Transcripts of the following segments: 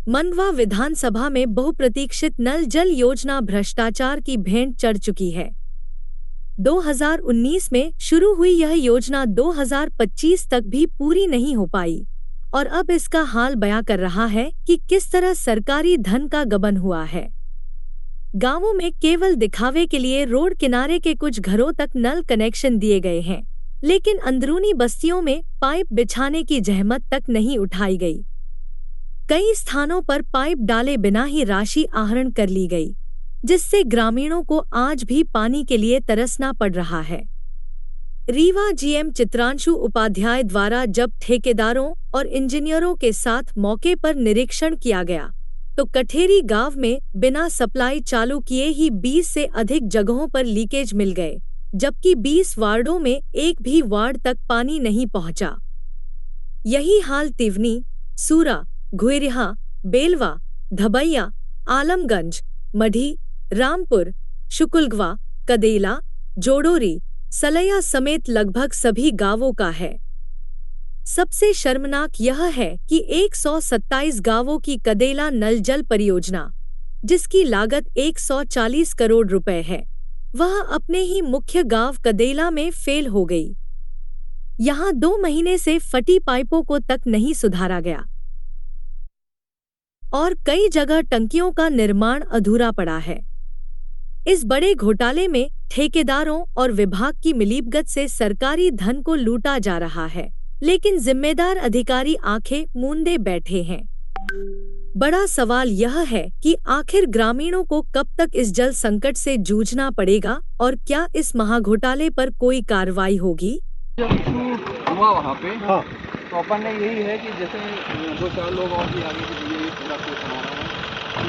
मंडवा विधानसभा में बहुप्रतीक्षित नल जल योजना भ्रष्टाचार की भेंट चढ़ चुकी है। 2019 में शुरू हुई यह योजना 2025 तक भी पूरी नहीं हो पाई और अब इसका हाल बयां कर रहा है कि किस तरह सरकारी धन का गबन हुआ है। गांवों में केवल दिखावे के लिए रोड किनारे के कुछ घरों तक नल कनेक्शन दिए गए हैं, लेकिन अंदरूनी बस्तियों में पाइप बिछाने की जहमत तक नहीं उठाई गई। कई स्थानों पर पाइप डाले बिना ही राशि आहरण कर ली गई, जिससे ग्रामीणों को आज भी पानी के लिए तरसना पड़ रहा है। रीवा जीएम चित्रांशु उपाध्याय द्वारा जब ठेकेदारों और इंजीनियरों के साथ मौके पर निरीक्षण किया गया, तो कठेरी गांव में बिना सप्लाई चालू किए ही 20 से अधिक जगहों पर लीकेज मिल गए, जबकि 20 वार्डों में एक भी वार्ड तक पानी नहीं पहुंचा। यही हाल तिवनी, सूरा, घुइरिहा, बेलवा, धबैया, आलमगंज, मढ़ी, रामपुर, शुकुलगवा, कदेला, जोड़ोरी, सलैया समेत लगभग सभी गांवों का है। सबसे शर्मनाक यह है कि 127 गांवों की कदेला नल जल परियोजना, जिसकी लागत 140 करोड़ रुपए है, वह अपने ही मुख्य गांव कदेला में फेल हो गई। यहां 2 महीने से फटी पाइपों को तक नहीं सुधारा गया और कई जगह टंकियों का निर्माण अधूरा पड़ा है। इस बड़े घोटाले में ठेकेदारों और विभाग की मिलीभगत से सरकारी धन को लूटा जा रहा है, लेकिन जिम्मेदार अधिकारी आंखें मूंदे बैठे हैं। बड़ा सवाल यह है कि आखिर ग्रामीणों को कब तक इस जल संकट से जूझना पड़ेगा और क्या इस महाघोटाले पर कोई कार्रवाई होगी? जब इशू हुआ वहाँ पे तो अपन ने यही है कि जैसे 2-4 लोग और भी आगे के लिए पूरा कोर्स हमारा है।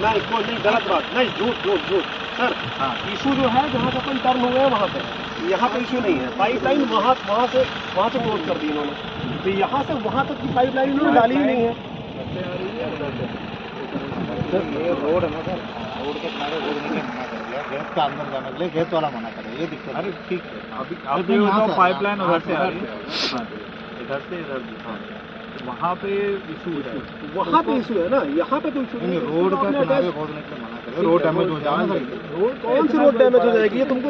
नहीं कोई नहीं, गलत बात नहीं, झूठ सर। हाँ, इशू जो है जहाँ से अपन टर्न हुए हैं वहाँ पे, यहाँ पे इशू नहीं है। पाइपलाइन वहाँ से क्लोज कर दी इन्होंने, तो यहाँ से वहाँ तक की पाइपलाइन इन्होंने डाली ही नहीं है। ये रोड है ना सर, रोड के किनारे रोड नहीं मना कर दिया, खेत का अंदर जाने के लिए खेत वाला मना करे, ये दिक्कत। अरे ठीक है, अभी तो पाइपलाइन उधर से आ रही है, इधर से इधर वहाँ पे इशू है, वहाँ पे इशू है ना, यहाँ पे तो इशू नहीं। रोड का किनारे खोदने के लिए मना करे, रोड डैमेज हो जाएगा। रोड कौन सी रोड डैमेज हो जाएगी? ये तुमको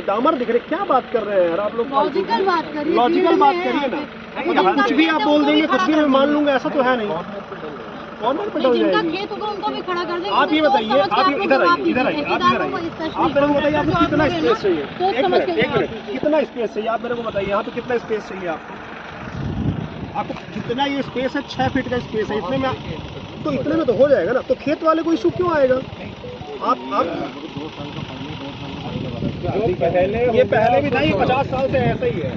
डामर दिख रहे, क्या बात कर रहे हैं यार आप लोग? लॉजिकल बात करिए ना। कुछ भी आप बोल देंगे, कुछ भी मैं मान लूंगा, ऐसा तो है नहीं। कॉर्नर पे डल जाएगी। खेत होगा उनको भी खड़ा कर देंगे। आप ये बताइए, आप इधर आइए, आप मेरे को बताइए आपको कितना स्पेस चाहिए? एक मिनट, कितना स्पेस चाहिए आप मेरे को बताइए, यहाँ पे कितना स्पेस चाहिए आपको? जितना ये स्पेस है 6 फीट का स्पेस है, इतने में तो हो जाएगा ना। तो खेत वाले को इशू क्यों आएगा? ये पहले भी था, ये 50 साल से ऐसा ही है।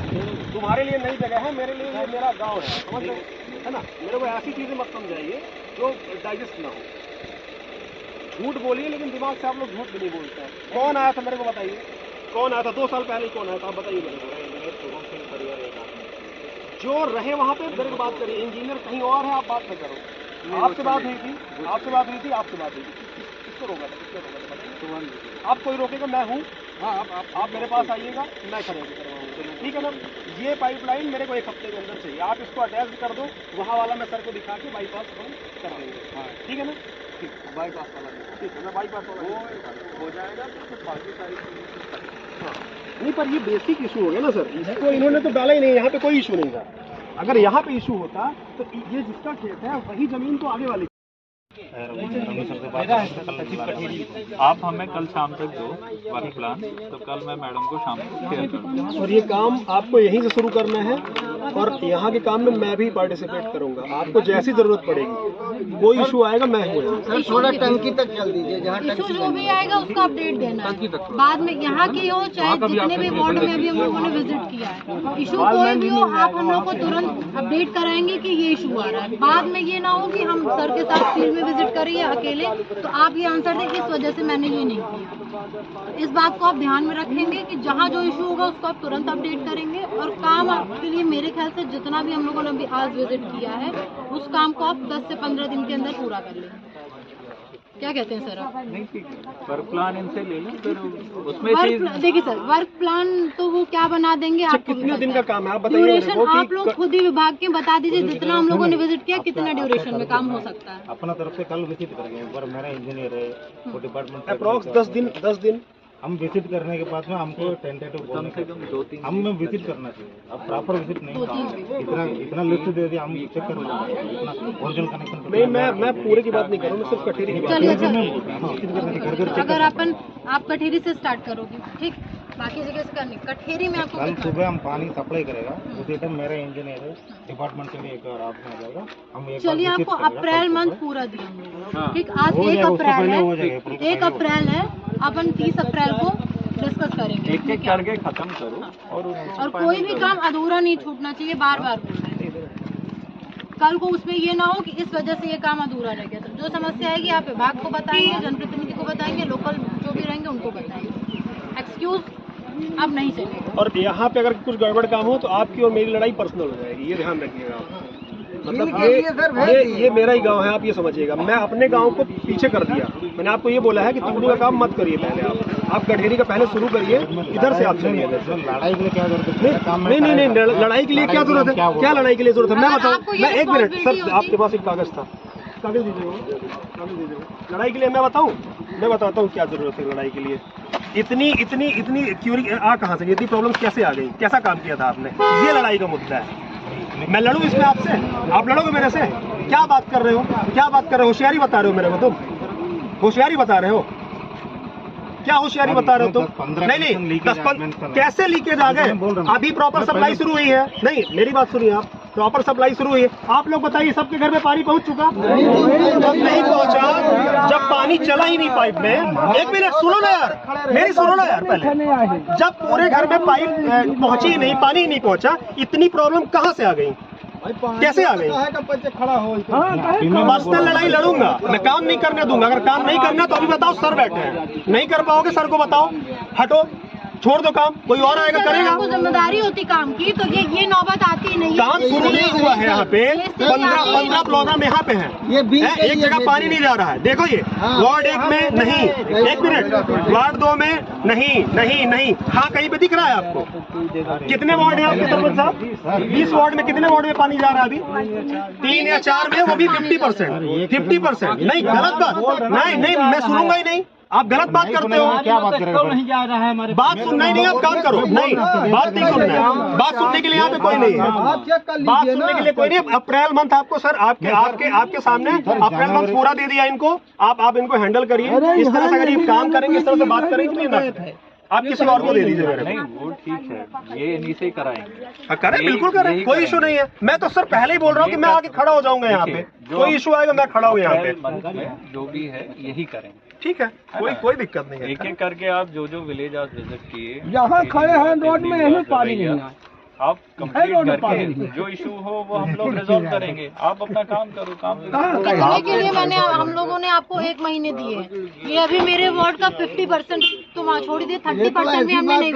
तुम्हारे लिए नई जगह है, मेरे लिए ये मेरा गाँव है, समझ रहे है ना? मेरे को ऐसी चीजें मत समझाइए जो डाइजेस्ट ना हो। झूठ बोलिए, लेकिन दिमाग से आप लोग झूठ भी नहीं बोलते हैं। कौन आया था मेरे को बताइए, कौन आया था 2 साल पहले? कौन आया था आप बताइए मेरे को। जो रहे वहाँ पे मेरे को बात करिए, इंजीनियर कहीं और है, आप बात न करो। आपसे बात हुई थी, किसको रोका था? आप कोई रोकेगा? मैं हूँ। हाँ, आप मेरे पास आइएगा, मैं खड़े करवाऊंगा, ठीक है ना? ये पाइपलाइन मेरे को 1 हफ्ते के अंदर चाहिए। आप इसको अटैच कर दो, वहाँ वाला मैं सर को दिखा के बाईपास कर देंगे। हाँ, ठीक है ना? ठीक, बाईपास वाला ठीक है, मैं बाईपास वाला हो जाएगा, तो फिर बाकी सारी। हाँ नहीं, पर ये बेसिक इशू हो गया ना सर, इसको इन्होंने तो डाला ही नहीं। यहाँ पे कोई इशू नहीं था। अगर यहाँ पे इशू होता तो ये जिसका खेत है वही जमीन तो आगे वाली। आप हमें कल शाम तक दो वर्क प्लान, तो कल मैं मैडम को शाम को शेयर करूँगा। और ये काम आपको यहीं से शुरू करना है और यहाँ के काम में मैं भी पार्टिसिपेट करूँगा। आपको जैसी जरूरत पड़ेगी, कोई इशू आएगा मैं हूँ। थोड़ा टंकी तक चल दीजिए, जहाँ इशू जो भी आएगा उसका अपडेट देना है बाद में, यहाँ की हो चाहे जितने भी वार्ड में अभी हम लोगों ने विजिट किया है। इशू कोई भी हो, आप हम लोग को तुरंत अपडेट कराएंगे कि ये इशू आ रहा है। बाद में ये ना हो कि हम सर के साथ फील्ड में विजिट करिए अकेले, तो आप ये आंसर दें इस वजह से मैंने ये नहीं किया। इस बात को आप ध्यान में रखेंगे कि जहाँ जो इशू होगा उसको आप तुरंत अपडेट करेंगे और काम आपके लिए मेरे ख्याल से जितना भी हम लोगों ने अभी आज विजिट किया है उस काम को आप 10 से 15 दिन के अंदर पूरा कर लेंगे। क्या कहते हैं सर आप? नहीं ठीक है, वर्क प्लान इनसे ले लो, फिर उसमें देखिए सर, वर्क प्लान तो वो क्या बना देंगे आपको कितने दिन का काम है आप बताइए। ड्यूरेशन आप लोग खुद ही विभाग के बता दीजिए, जितना हम लोगों ने विजिट किया कितना ड्यूरेशन में काम हो सकता है। अपना तरफ से कल विजिट करेंगे, एक बार मेरा इंजीनियर है वो डिपार्टमेंट अप्रोक्स 10 दिन हम विजिट करने के बाद में हमको टेंटेटिव कम से कम 2-3 हम विजिट करना चाहिए। अब प्रॉपर विजिट नहीं, इतना लिस्ट दे दिया हम चेक कर लेंगे, इतना ओरिजिनल कनेक्शन नहीं। मैं पूरे की बात नहीं करूँ, मैं सिर्फ कठेरी की बात चलिए करूँ। अगर आप कठेरी से स्टार्ट करोगे, ठीक, बाकी जगह से करनी, कठेरी में आपको कल सुबह हम पानी सप्लाई करेगा, उसी टाइम मेरा इंजीनियर है डिपार्टमेंट के लिए एक और आपने आ जाएगा। हम एक चलिए आपको अप्रैल मंथ पूरा दिया हम लोग, ठीक। आज 1 अप्रैल है, अपन 30 अप्रैल को डिस्कस करेंगे। एक करके खत्म करो और कोई भी काम अधूरा नहीं छूटना चाहिए, बार बार बोल रहे हैं। कल को उसमें ये ना हो कि इस वजह से ये काम अधूरा रह गया। तो जो समस्या आएगी आप विभाग को बताएंगे, जनप्रतिनिधि को बताएंगे, लोकल जो भी रहेंगे उनको बताएंगे। एक्सक्यूज अब नहीं चलेगा। और यहाँ पे अगर कुछ गड़बड़ काम हो तो आपकी और मेरी लड़ाई पर्सनल हो जाएगी, ये ध्यान रखिएगा आप। मतलब ये मेरा ही गांव है, आप ये समझिएगा। मैं अपने गांव को पीछे कर दिया। मैंने आपको ये बोला है कि तिगड़ी का काम मत करिए, पहले आप गठेरी का पहले शुरू करिए, इधर से आप चलिए। लड़ाई के लिए क्या जरूरत है? नहीं, लड़ाई के लिए क्या जरूरत है? क्या लड़ाई के लिए जरूरत है? मैं बताऊँ, मैं 1 मिनट सर, आपके पास एक कागज था, कागज दीजिए। लड़ाई के लिए मैं बताता हूँ क्या जरूरत है लड़ाई के लिए। इतनी क्यूरी कहाँ से, इतनी प्रॉब्लम्स कैसे आ गई? कैसा काम किया था आपने? ये लड़ाई का मुद्दा है। मैं लड़ूं इसमें आपसे? आप लड़ोगे मेरे से? क्या बात कर रहे हो? होशियारी बता रहे हो मेरे को तुम? होशियारी बता रहे हो? क्या होशियारी बता रहे हो तुम? नहीं, 10-15 कैसे लीकेज आ गए? अभी प्रॉपर सप्लाई शुरू हुई है। नहीं, मेरी बात सुनिए आप, प्रॉपर सप्लाई शुरू हुई है। आप लोग बताइए, सबके घर में पानी पहुंच चुका? जब नहीं पहुंचा, जब पानी चला ही नहीं पाइप में। 1 मिनट सुनो ना यार, मेरी सुनो ना यार पहले। जब पूरे घर में पाइप पहुंची ही नहीं, पानी ही नहीं पहुंचा, इतनी प्रॉब्लम कहाँ से आ गई? कैसे आ गई? पर्सनल लड़ाई लड़ूंगा मैं, काम नहीं करने दूंगा। अगर काम नहीं करना तो अभी बताओ, सर बैठे हैं, नहीं कर पाओगे सर को बताओ, हटो, छोड़ दो काम, कोई और आएगा करेगा। आपको जिम्मेदारी होती काम की, तो ये नौबत आती नहीं है। काम शुरू नहीं हुआ है यहाँ पे, 15 प्रॉब्लम यहाँ पे है। एक जगह पानी नहीं जा रहा है, देखो ये वार्ड 1 में नहीं, 1 मिनट, वार्ड 2 में नहीं। हाँ, कहीं पे दिख रहा है आपको? कितने वार्ड है आपके सरपंच साहब? 20 वार्ड में कितने वार्ड में पानी जा रहा है अभी? 3 या 4 में, वो भी 50%। नहीं, गलत बात। नहीं, मैं सुनूंगा ही नहीं। आप गलत बात करते हो। क्या बात करेगा? नहीं जा रहा है हमारे बात सुनना ही नहीं, आप काम करो। नहीं, बात नहीं सुनना है। बात सुनने के लिए यहाँ पे कोई नहीं है। बात सुनने के लिए कोई नहीं। अप्रैल मंथ आपको सर, आपके सामने अप्रैल मंथ पूरा दे दिया इनको। आप इनको हैंडल करिए। इस तरह से अगर ये काम करेंगे, इस तरह से बात करेंगे तो ये आप किसी और को दे दीजिए मेरे। नहीं, वो ठीक है, ये इन्हीं से ही कराएंगे। करें, बिल्कुल करें, कोई इशू नहीं है। मैं तो सर पहले ही बोल रहा हूँ कि मैं आके खड़ा हो जाऊंगा यहाँ पे। कोई इशू आएगा मैं खड़ा हूँ यहाँ पे। जो भी है यही करेंगे, ठीक है, कोई दिक्कत नहीं है। एक करके आप जो विलेज आज विजिट किए, यहाँ खड़े हैं रोड में, यहीं पानी नहीं है। आप कंप्लीट करके जो इशू हो वो हम लोग रिजॉल्व करेंगे। आप अपना काम करो, करने के लिए हम लोगों ने आपको 1 महीने दिए हैं। ये अभी मेरे वार्ड का 50% तो वहाँ छोड़ दिए, 30% भी हमने नहीं।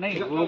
नहीं वो